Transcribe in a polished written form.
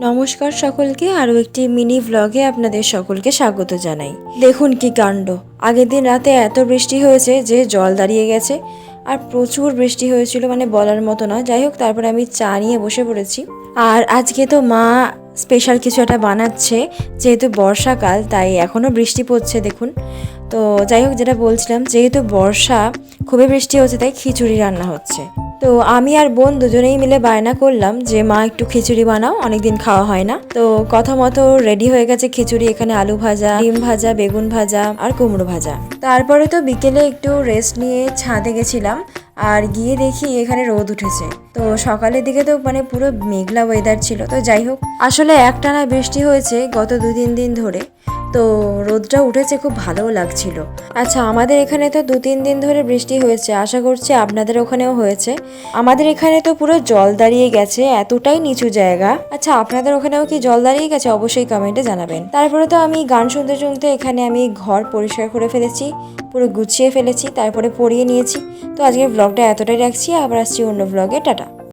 নমস্কার সকলকে, আরও একটি মিনি ব্লগে আপনাদের সকলকে স্বাগত জানাই। দেখুন কি কাণ্ড, আগের দিন রাতে এত বৃষ্টি হয়েছে যে জল দাঁড়িয়ে গেছে, আর প্রচুর বৃষ্টি হয়েছিল, মানে বলার মতো না। যাই হোক, তারপরে আমি চা নিয়ে বসে পড়েছি। আর আজকে তো মা স্পেশাল কিছু একটা বানাচ্ছে, যেহেতু বর্ষাকাল তাই এখনও বৃষ্টি পড়ছে দেখুন। তো যাই হোক, যেটা বলছিলাম, যেহেতু বর্ষা খুবই বৃষ্টি হচ্ছে তাই খিচুড়ি রান্না হচ্ছে। তো আমি আর বোন দুজনেই মিলে বায়না করলাম যে মা একটু খিচুড়ি বানাও, অনেকদিন খাওয়া হয় না। তো কথা মতো রেডি হয়ে গেছে খিচুড়ি। এখানে আলু ভাজা, ডিম ভাজা, বেগুন ভাজা আর কুমড়ো ভাজা। তারপরে তো বিকেলে একটু রেস্ট নিয়ে ছাদে গেছিলাম, আর গিয়ে দেখি এখানে রোদ উঠেছে। তো সকালের দিকে তো মানে পুরো মেঘলা ওয়েদার ছিল। তো যাই হোক, আসলে একটানা বৃষ্টি হয়েছে গত 2-3 দিন ধরে, তো রোদটা উঠেছে, খুব ভালোও লাগছিল। আচ্ছা, আমাদের এখানে তো 2-3 দিন ধরে বৃষ্টি হয়েছে, আশা করছি আপনাদের ওখানেও হয়েছে। আমাদের এখানে তো পুরো জল দাঁড়িয়ে গেছে, এতটাই নিচু জায়গা। আচ্ছা, আপনাদের ওখানেও কি জল দাঁড়িয়ে গেছে? অবশ্যই কমেন্টে জানাবেন। তারপরে তো আমি গান শুনতে শুনতে এখানে আমি ঘর পরিষ্কার করে ফেলেছি, পুরো গুছিয়ে ফেলেছি, তারপরে পরিয়ে নিয়েছি। তো আজকের ব্লগটা এতটাই রাখছি, আবার আসছি অন্য ব্লগে। টাটা।